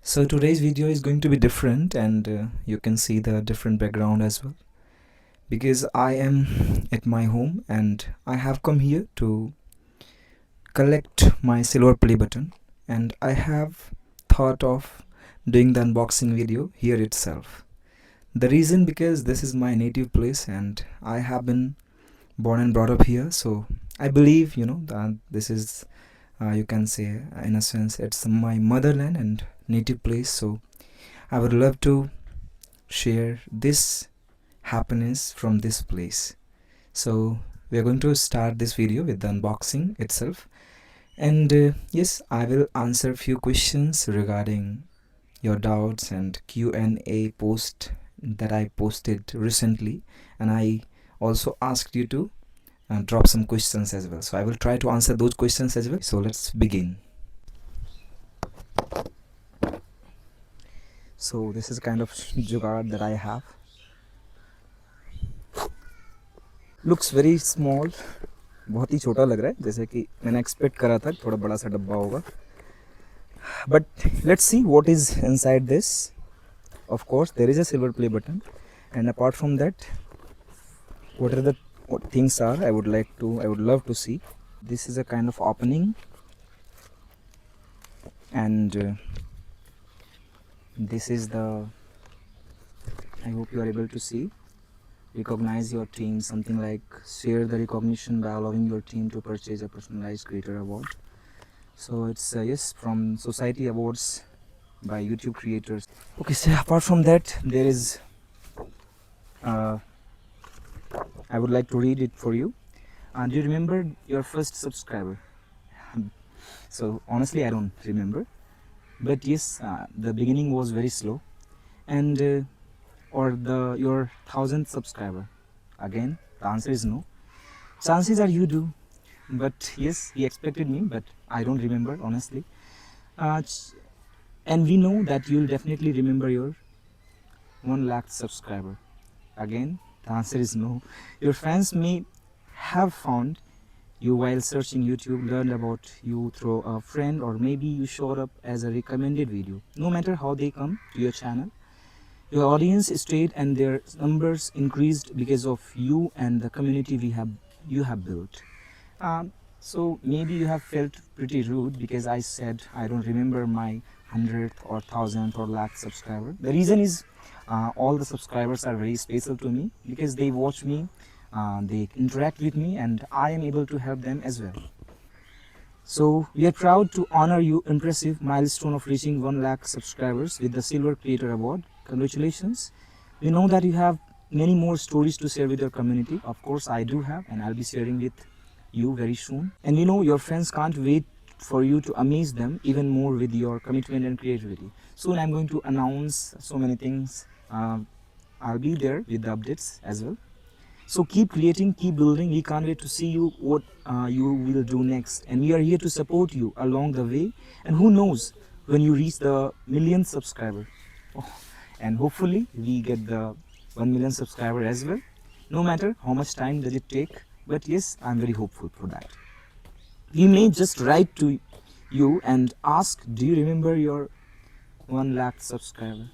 So today's video is going to be different, and you can see the different background as well, because I am at my home and I have come here to collect my silver play button, and I have thought of doing the unboxing video here itself. The reason, because this is my native place and I have been born and brought up here, so I believe that this is, you can say, in a sense, it's my motherland and native place. So I would love to share this happiness from this place. So we are going to start this video with the unboxing itself, and yes, I will answer few questions regarding your doubts and Q&A post that I posted recently, and I also asked you to drop some questions as well, so I will try to answer those questions as well. So let's begin. So this is kind of jugaad that I have. Looks very small, बहुत ही छोटा लग रहा है, जैसे कि मैंने expect करा था थोड़ा बड़ा सा डब्बा होगा. But let's see what is inside this. Of course there is a silver play button, and apart from that, what are the things are I would love to see. This is a kind of opening, and this is the, I hope you are able to see, recognize your team, something like share the recognition by allowing your team to purchase a personalized creator award. So it's yes, from Society Awards by YouTube creators. Okay, so apart from that, there is I would like to read it for you. Do you remember your first subscriber? So honestly I don't remember, but yes, the beginning was very slow. And or your 1000th subscriber? Again the answer is no. Chances are you do, but yes, he expected me, but I don't remember honestly. And we know that you'll definitely remember your 1 lakh subscriber. Again the answer is no. Your fans may have found you while searching YouTube, learned about you through a friend, or maybe you showed up as a recommended video. No matter how they come to your channel, your audience stayed and their numbers increased because of you and the community you have built. So maybe you have felt pretty rude because I said I don't remember my 100th or 1000th or lakh subscriber. The reason is all the subscribers are very special to me because they watch me, they interact with me, and I am able to help them as well. So we are proud to honor your impressive milestone of reaching 1 lakh subscribers with the Silver Creator Award. Congratulations. We know that you have many more stories to share with your community. Of course I do have, and I'll be sharing with you very soon. And we know your friends can't wait for you to amaze them even more with your commitment and creativity. Soon I'm going to announce so many things. I'll be there with the updates as well. So keep creating, keep building. We can't wait to see you what you will do next, and we are here to support you along the way. And who knows when you reach the 1,000,000th subscriber. And hopefully we get the 1 million subscriber as well. No matter how much time does it take, but yes, I'm very hopeful for that. We may just write to you and ask, do you remember your 1 lakh subscriber?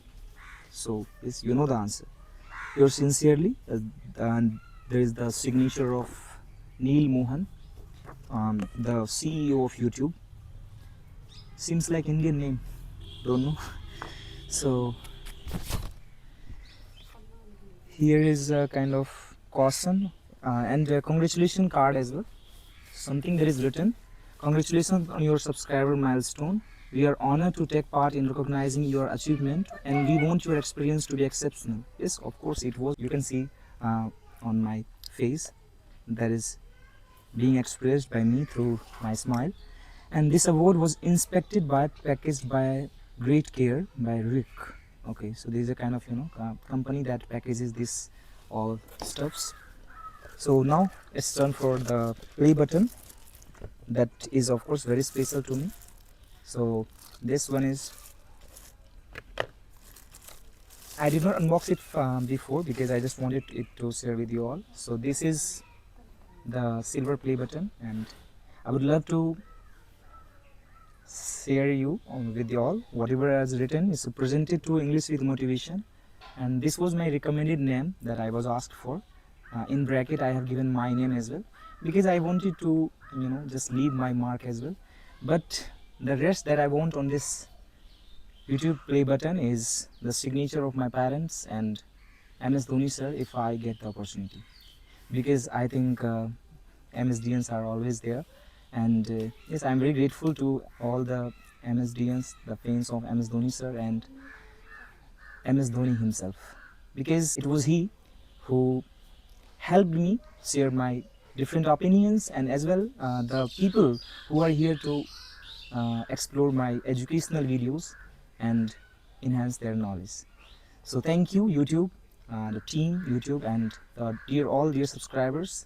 So yes, you know the answer. Yours sincerely, and there is the signature of Neil Mohan, the CEO of YouTube. Seems like Indian name, don't know. So here is a kind of caution and a congratulation card as well. Something that is written, congratulations on your subscriber milestone. We are honored to take part in recognizing your achievement, and we want your experience to be exceptional. Yes, of course it was. You can see on my face that is being expressed by me through my smile. And this award was inspected by, packaged by great care by Rick. Okay, so this is a kind of company that packages this all stuffs. So now it's turn for the play button. That is of course very special to me. So this one is, I did not unbox it before because I just wanted it to share with you all. So this is the silver play button, and I would love to share you with you all. Whatever I has written is presented to English with Motivation, and this was my recommended name that I was asked for. In bracket, I have given my name as well because I wanted to, just leave my mark as well. But the rest that I want on this YouTube play button is the signature of my parents and MS Dhoni sir if I get the opportunity, because I think MSDNs are always there, and yes, I'm very grateful to all the MSDNs, the fans of MS Dhoni sir and MS Dhoni himself, because it was he who helped me share my different opinions, and as well the people who are here to explore my educational videos and enhance their knowledge. So thank you YouTube, the team YouTube, and all dear subscribers.